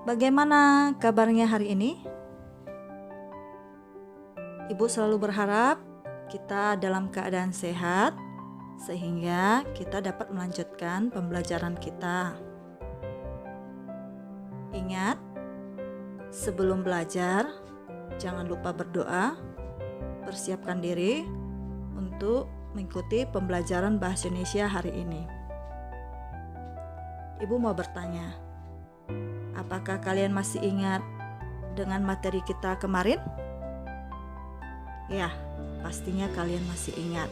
Bagaimana kabarnya hari ini? Ibu selalu berharap kita dalam keadaan sehat sehingga kita dapat melanjutkan pembelajaran kita. Ingat, sebelum belajar jangan lupa berdoa, persiapkan diri untuk mengikuti pembelajaran bahasa Indonesia hari ini. Ibu mau bertanya, apakah kalian masih ingat dengan materi kita kemarin? Ya, pastinya kalian masih ingat.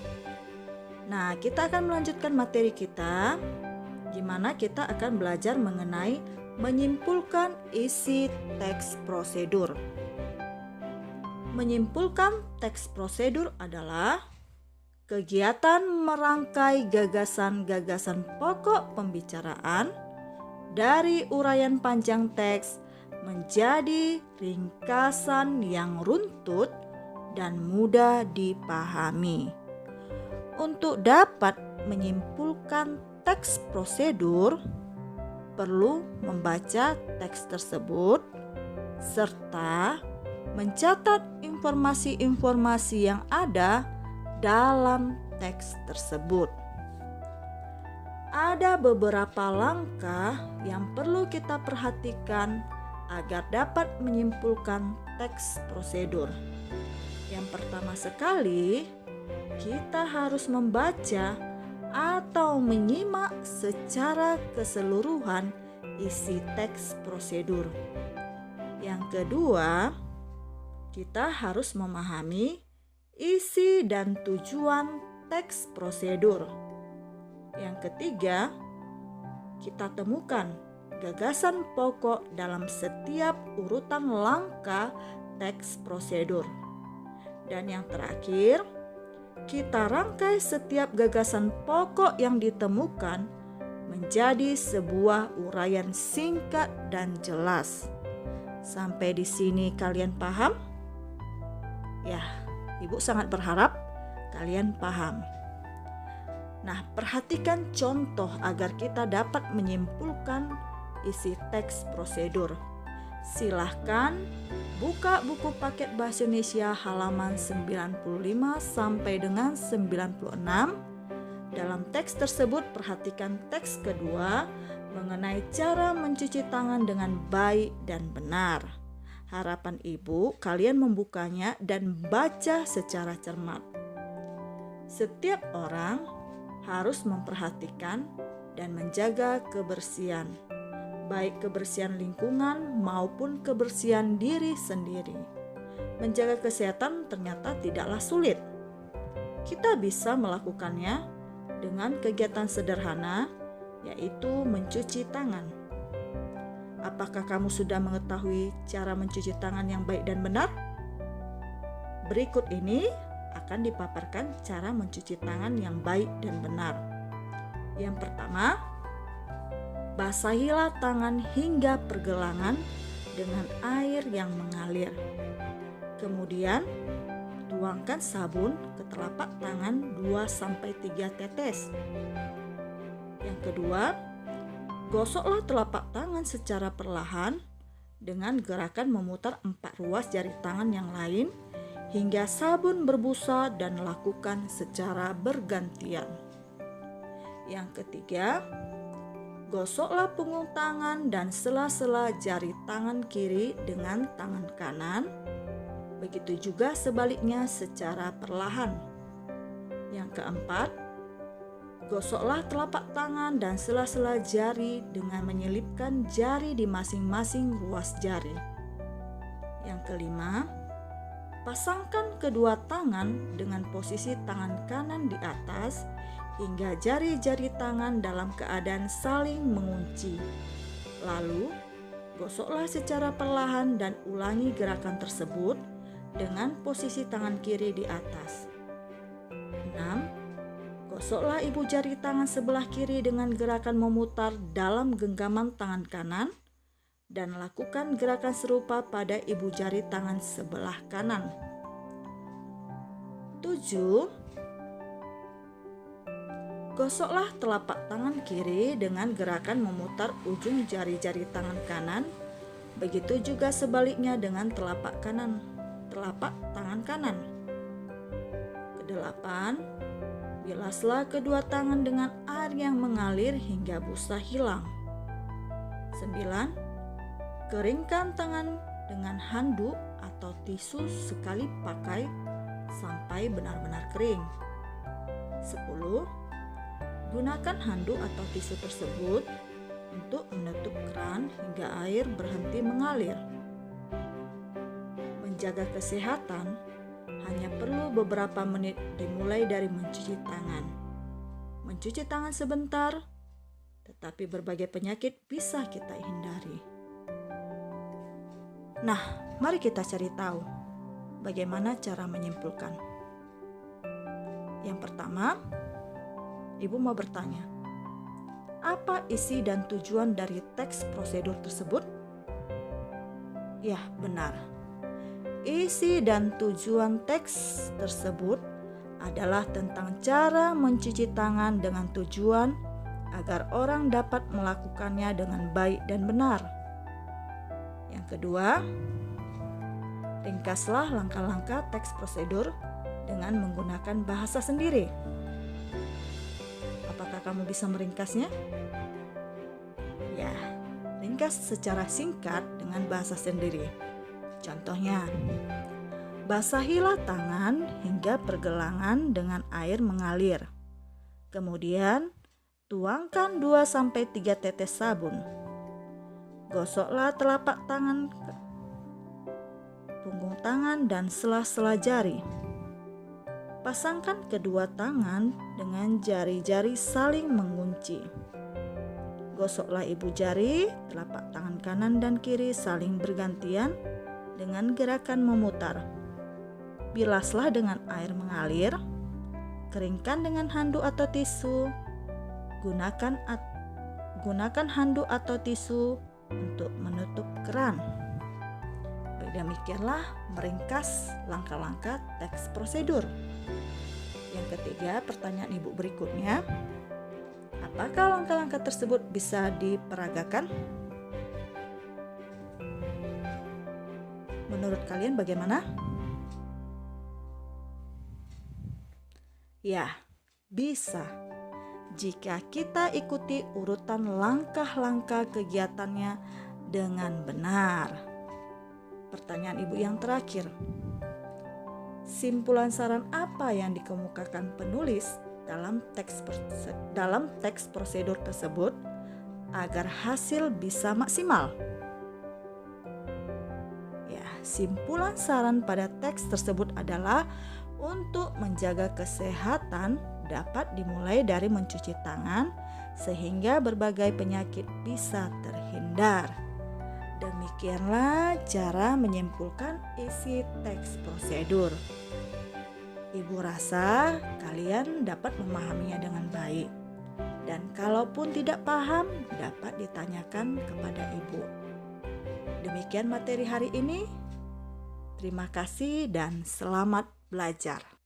Nah, kita akan melanjutkan materi kita, di mana kita akan belajar mengenai menyimpulkan isi teks prosedur. Menyimpulkan teks prosedur adalah kegiatan merangkai gagasan-gagasan pokok pembicaraan dari uraian panjang teks menjadi ringkasan yang runtut dan mudah dipahami. Untuk dapat menyimpulkan teks prosedur, perlu membaca teks tersebut serta mencatat informasi-informasi yang ada dalam teks tersebut. Ada beberapa langkah yang perlu kita perhatikan agar dapat menyimpulkan teks prosedur. Yang pertama sekali, kita harus membaca atau menyimak secara keseluruhan isi teks prosedur. Yang kedua, kita harus memahami isi dan tujuan teks prosedur. Yang ketiga, kita temukan gagasan pokok dalam setiap urutan langkah teks prosedur. Dan yang terakhir, kita rangkai setiap gagasan pokok yang ditemukan menjadi sebuah uraian singkat dan jelas. Sampai di sini kalian paham? Ya, Ibu sangat berharap kalian paham. Nah, perhatikan contoh agar kita dapat menyimpulkan isi teks prosedur. Silahkan buka buku paket bahasa Indonesia halaman 95 sampai dengan 96. Dalam teks tersebut perhatikan teks kedua mengenai cara mencuci tangan dengan baik dan benar. Harapan Ibu kalian membukanya dan baca secara cermat. Setiap orang harus memperhatikan dan menjaga kebersihan, baik kebersihan lingkungan maupun kebersihan diri sendiri. Menjaga kesehatan ternyata tidaklah sulit. Kita bisa melakukannya dengan kegiatan sederhana, yaitu mencuci tangan. Apakah kamu sudah mengetahui cara mencuci tangan yang baik dan benar? Berikut ini akan dipaparkan cara mencuci tangan yang baik dan benar. Yang pertama, basahilah tangan hingga pergelangan dengan air yang mengalir. Kemudian, tuangkan sabun ke telapak tangan 2-3 tetes. Yang kedua, gosoklah telapak tangan secara perlahan dengan gerakan memutar 4 ruas jari tangan yang lain hingga sabun berbusa dan lakukan secara bergantian. Yang ketiga, gosoklah punggung tangan dan sela-sela jari tangan kiri dengan tangan kanan. Begitu juga sebaliknya secara perlahan. Yang keempat, gosoklah telapak tangan dan sela-sela jari dengan menyelipkan jari di masing-masing ruas jari. Yang kelima, pasangkan kedua tangan dengan posisi tangan kanan di atas hingga jari-jari tangan dalam keadaan saling mengunci. Lalu, gosoklah secara perlahan dan ulangi gerakan tersebut dengan posisi tangan kiri di atas. 6. Gosoklah ibu jari tangan sebelah kiri dengan gerakan memutar dalam genggaman tangan kanan dan lakukan gerakan serupa pada ibu jari tangan sebelah kanan. 7. Gosoklah telapak tangan kiri dengan gerakan memutar ujung jari-jari tangan kanan Begitu juga sebaliknya dengan telapak tangan kanan. Kedelapan, bilaslah kedua tangan dengan air yang mengalir hingga busa hilang. 9. Keringkan tangan dengan handuk atau tisu sekali pakai sampai benar-benar kering. 10. Gunakan handuk atau tisu tersebut untuk menutup keran hingga air berhenti mengalir. Menjaga kesehatan hanya perlu beberapa menit dimulai dari mencuci tangan. Mencuci tangan sebentar, tetapi berbagai penyakit bisa kita hindari. Nah, mari kita cari tahu bagaimana cara menyimpulkan. Yang pertama, Ibu mau bertanya, apa isi dan tujuan dari teks prosedur tersebut? Ya, benar. Isi dan tujuan teks tersebut adalah tentang cara mencuci tangan dengan tujuan agar orang dapat melakukannya dengan baik dan benar. Yang kedua, ringkaslah langkah-langkah teks prosedur dengan menggunakan bahasa sendiri. Apakah kamu bisa meringkasnya? Ya, ringkas secara singkat dengan bahasa sendiri. Contohnya, basahilah tangan hingga pergelangan dengan air mengalir. Kemudian, tuangkan 2-3 tetes sabun. Gosoklah telapak tangan, punggung tangan, dan sela-sela jari. Pasangkan kedua tangan dengan jari-jari saling mengunci. Gosoklah ibu jari, telapak tangan kanan dan kiri saling bergantian dengan gerakan memutar. Bilaslah dengan air mengalir. Keringkan dengan handuk atau tisu. Gunakan handuk atau tisu untuk menutup keran. Demikianlah meringkas langkah-langkah teks prosedur. Yang ketiga, pertanyaan Ibu berikutnya, apakah langkah-langkah tersebut bisa diperagakan? Menurut kalian bagaimana? Ya, bisa. Jika kita ikuti urutan langkah-langkah kegiatannya dengan benar. Pertanyaan Ibu yang terakhir, simpulan saran apa yang dikemukakan penulis dalam teks prosedur tersebut agar hasil bisa maksimal? Ya, simpulan saran pada teks tersebut adalah untuk menjaga kesehatan dapat dimulai dari mencuci tangan sehingga berbagai penyakit bisa terhindar. Demikianlah cara menyimpulkan isi teks prosedur. Ibu rasa kalian dapat memahaminya dengan baik. Dan kalaupun tidak paham, dapat ditanyakan kepada Ibu. Demikian materi hari ini. Terima kasih dan selamat belajar.